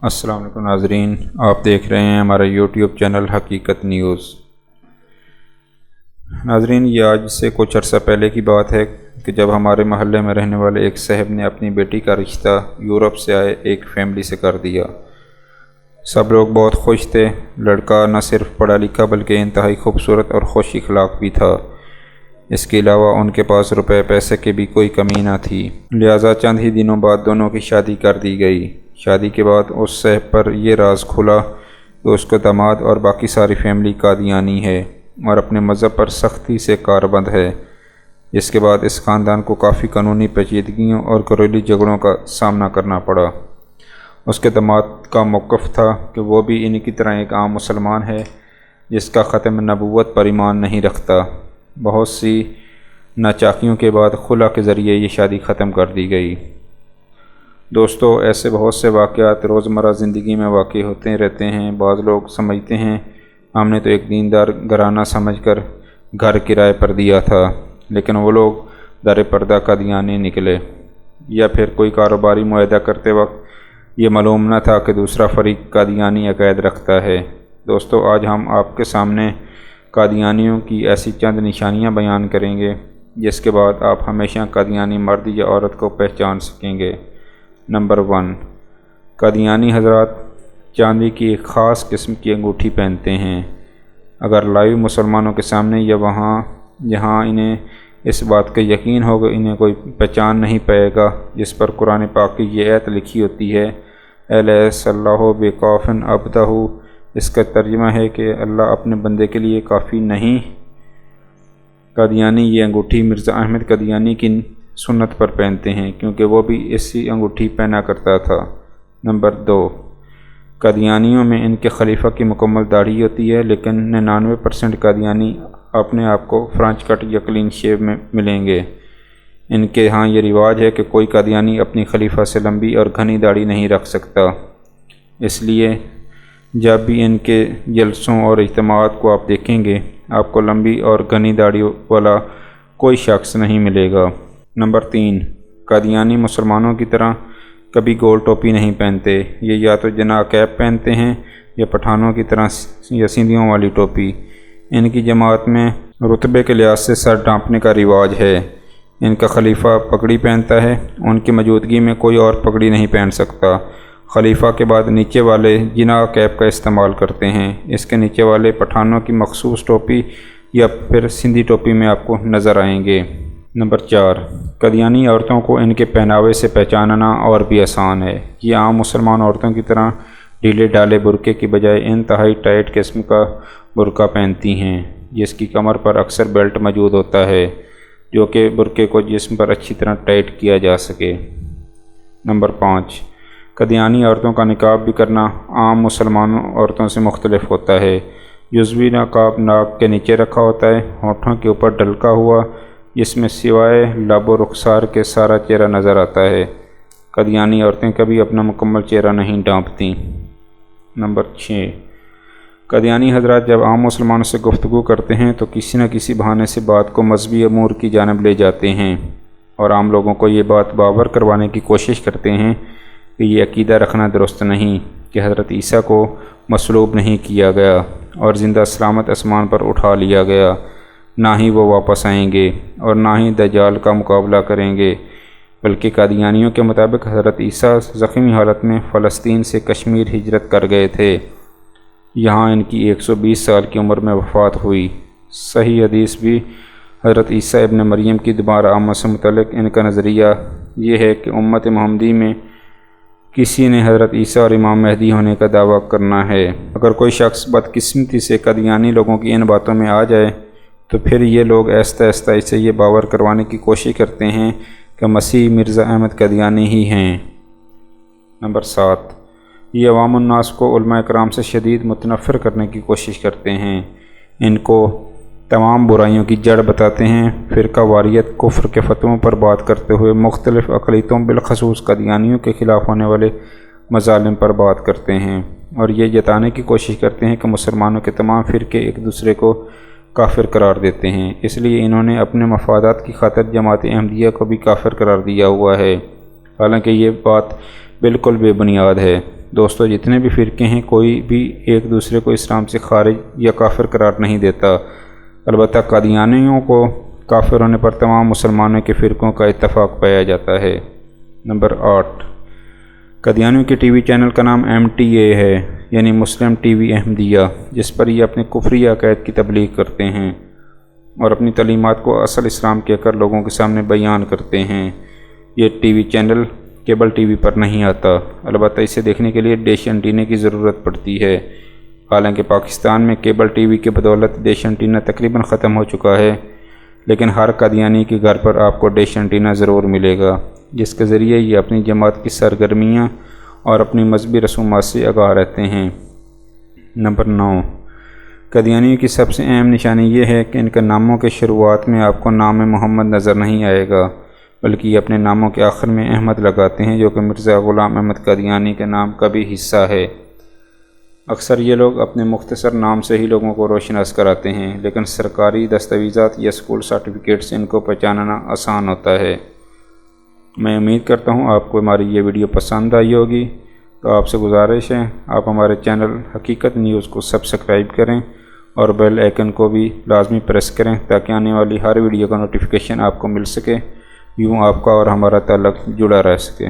السلام علیکم ناظرین، آپ دیکھ رہے ہیں ہمارا یوٹیوب چینل حقیقت نیوز۔ ناظرین، یہ آج سے کچھ عرصہ پہلے کی بات ہے کہ جب ہمارے محلے میں رہنے والے ایک صاحب نے اپنی بیٹی کا رشتہ یورپ سے آئے ایک فیملی سے کر دیا۔ سب لوگ بہت خوش تھے۔ لڑکا نہ صرف پڑھا لکھا بلکہ انتہائی خوبصورت اور خوش اخلاق بھی تھا۔ اس کے علاوہ ان کے پاس روپے پیسے کی بھی کوئی کمی نہ تھی، لہٰذا چند ہی دنوں بعد دونوں کی شادی کر دی گئی۔ شادی کے بعد اس صاحب پر یہ راز کھلا کہ اس کو داماد اور باقی ساری فیملی قادیانی ہے اور اپنے مذہب پر سختی سے کاربند ہے، جس کے بعد اس خاندان کو کافی قانونی پیچیدگیوں اور گھریلو جھگڑوں کا سامنا کرنا پڑا۔ اس کے داماد کا موقف تھا کہ وہ بھی ان کی طرح ایک عام مسلمان ہے جس کا ختم نبوت پر ایمان نہیں رکھتا۔ بہت سی ناچاکیوں کے بعد خلا کے ذریعے یہ شادی ختم کر دی گئی۔ دوستو، ایسے بہت سے واقعات روزمرہ زندگی میں واقع ہوتے رہتے ہیں۔ بعض لوگ سمجھتے ہیں ہم نے تو ایک دیندار گھرانہ سمجھ کر گھر کرائے پر دیا تھا، لیکن وہ لوگ در پردہ قادیانی نکلے، یا پھر کوئی کاروباری معاہدہ کرتے وقت یہ معلوم نہ تھا کہ دوسرا فریق قادیانی عقائد رکھتا ہے۔ دوستو، آج ہم آپ کے سامنے قادیانیوں کی ایسی چند نشانیاں بیان کریں گے جس کے بعد آپ ہمیشہ قادیانی مرد یا عورت کو پہچان سکیں گے۔ نمبر 1، قادیانی حضرات چاندی کی ایک خاص قسم کی انگوٹھی پہنتے ہیں۔ اگر لائیو مسلمانوں کے سامنے یا جہاں انہیں اس بات کا یقین ہوگا انہیں کوئی پہچان نہیں پائے گا، جس پر قرآن پاک کی یہ آیت لکھی ہوتی ہے، الیس اللہ بکافٍ عبدہ، اس کا ترجمہ ہے کہ اللہ اپنے بندے کے لیے کافی نہیں۔ قادیانی یہ انگوٹھی مرزا احمد قادیانی کی سنت پر پہنتے ہیں کیونکہ وہ بھی اسی انگوٹھی پہنا کرتا تھا۔ نمبر 2، قادیانیوں میں ان کے خلیفہ کی مکمل داڑھی ہوتی ہے، لیکن 99% قادیانی اپنے آپ کو فرانچ کٹ یا کلین شیو میں ملیں گے۔ ان کے ہاں یہ رواج ہے کہ کوئی قادیانی اپنی خلیفہ سے لمبی اور گھنی داڑھی نہیں رکھ سکتا، اس لیے جب بھی ان کے جلسوں اور اجتماعات کو آپ دیکھیں گے آپ کو لمبی اور گھنی داڑھی والا کوئی شخص نہیں ملے گا۔ نمبر 3، قادیانی مسلمانوں کی طرح کبھی گول ٹوپی نہیں پہنتے، یہ یا تو جناح کیپ پہنتے ہیں یا پٹھانوں کی طرح یا سندھیوں والی ٹوپی۔ ان کی جماعت میں رتبے کے لحاظ سے سر ڈھانپنے کا رواج ہے۔ ان کا خلیفہ پگڑی پہنتا ہے، ان کی موجودگی میں کوئی اور پگڑی نہیں پہن سکتا۔ خلیفہ کے بعد نیچے والے جناح کیپ کا استعمال کرتے ہیں، اس کے نیچے والے پٹھانوں کی مخصوص ٹوپی یا پھر سندھی ٹوپی میں آپ کو نظر آئیں گے۔ نمبر 4، قادیانی عورتوں کو ان کے پہناوے سے پہچاننا اور بھی آسان ہے۔ یہ عام مسلمان عورتوں کی طرح ڈھیلے ڈھالے برقعے کی بجائے انتہائی ٹائٹ قسم کا برقع پہنتی ہیں، جس کی کمر پر اکثر بیلٹ موجود ہوتا ہے جو کہ برقعے کو جسم پر اچھی طرح ٹائٹ کیا جا سکے۔ نمبر 5، قادیانی عورتوں کا نقاب بھی کرنا عام مسلمان عورتوں سے مختلف ہوتا ہے۔ جزوی نقاب ناک کے نیچے رکھا ہوتا ہے، ہونٹوں کے اوپر ڈلکا ہوا، جس میں سوائے لب و رخسار کے سارا چہرہ نظر آتا ہے۔ قادیانی عورتیں کبھی اپنا مکمل چہرہ نہیں ڈھانپتیں۔ نمبر 6، قادیانی حضرات جب عام مسلمانوں سے گفتگو کرتے ہیں تو کسی نہ کسی بہانے سے بات کو مذہبی امور کی جانب لے جاتے ہیں اور عام لوگوں کو یہ بات باور کروانے کی کوشش کرتے ہیں کہ یہ عقیدہ رکھنا درست نہیں کہ حضرت عیسیٰ کو مصلوب نہیں کیا گیا اور زندہ سلامت آسمان پر اٹھا لیا گیا، نہ ہی وہ واپس آئیں گے اور نہ ہی دجال کا مقابلہ کریں گے، بلکہ قادیانیوں کے مطابق حضرت عیسیٰ زخمی حالت میں فلسطین سے کشمیر ہجرت کر گئے تھے، یہاں ان کی 120 سال کی عمر میں وفات ہوئی۔ صحیح حدیث بھی حضرت عیسیٰ ابن مریم کی دوبارہ آمد سے متعلق ان کا نظریہ یہ ہے کہ امت محمدی میں کسی نے حضرت عیسیٰ اور امام مہدی ہونے کا دعویٰ کرنا ہے۔ اگر کوئی شخص بدقسمتی سے قادیانی لوگوں کی ان باتوں میں آ جائے تو پھر یہ لوگ آہستہ آہستہ اسے یہ باور کروانے کی کوشش کرتے ہیں کہ مسیح مرزا احمد قادیانی ہی ہیں۔ نمبر 7، یہ عوام الناس کو علماء کرام سے شدید متنفر کرنے کی کوشش کرتے ہیں، ان کو تمام برائیوں کی جڑ بتاتے ہیں، فرقہ واریت کفر کے فتووں پر بات کرتے ہوئے مختلف اقلیتوں بالخصوص قادیانیوں کے خلاف ہونے والے مظالم پر بات کرتے ہیں اور یہ جتانے کی کوشش کرتے ہیں کہ مسلمانوں کے تمام فرقے ایک دوسرے کو کافر قرار دیتے ہیں، اس لیے انہوں نے اپنے مفادات کی خاطر جماعت احمدیہ کو بھی کافر قرار دیا ہوا ہے، حالانکہ یہ بات بالکل بے بنیاد ہے۔ دوستوں جتنے بھی فرقے ہیں کوئی بھی ایک دوسرے کو اسلام سے خارج یا کافر قرار نہیں دیتا، البتہ قادیانیوں کو کافر ہونے پر تمام مسلمانوں کے فرقوں کا اتفاق پایا جاتا ہے۔ نمبر 8، قادیانیوں کے ٹی وی چینل کا نام MTA ہے، یعنی مسلم ٹی وی احمدیہ، جس پر یہ اپنے کفری عقائد کی تبلیغ کرتے ہیں اور اپنی تعلیمات کو اصل اسلام کہہ کر لوگوں کے سامنے بیان کرتے ہیں۔ یہ TV channel cable TV پر نہیں آتا، البتہ اسے دیکھنے کے لیے ڈش انٹینے کی ضرورت پڑتی ہے۔ حالانکہ پاکستان میں کیبل ٹی وی کی بدولت ڈش انٹینا تقریباً ختم ہو چکا ہے، لیکن ہر قادیانی کے گھر پر آپ کو ڈش انٹینا ضرور ملے گا، جس کے ذریعے یہ اپنی جماعت کی سرگرمیاں اور اپنی مذہبی رسومات سے آگاہ رہتے ہیں۔ نمبر 9، قادیانیوں کی سب سے اہم نشانی یہ ہے کہ ان کے ناموں کے شروعات میں آپ کو نام محمد نظر نہیں آئے گا، بلکہ یہ اپنے ناموں کے آخر میں احمد لگاتے ہیں، جو کہ مرزا غلام احمد قادیانی کے نام کا بھی حصہ ہے۔ اکثر یہ لوگ اپنے مختصر نام سے ہی لوگوں کو روشناس کراتے ہیں، لیکن سرکاری دستاویزات یا اسکول سرٹیفکیٹ سے ان کو پہچاننا آسان ہوتا ہے۔ میں امید کرتا ہوں آپ کو ہماری یہ ویڈیو پسند آئی ہوگی، تو آپ سے گزارش ہے آپ ہمارے چینل حقیقت نیوز کو سبسکرائب کریں اور بیل آئیکن کو بھی لازمی پریس کریں تاکہ آنے والی ہر ویڈیو کا نوٹیفیکیشن آپ کو مل سکے، یوں آپ کا اور ہمارا تعلق جڑا رہ سکے۔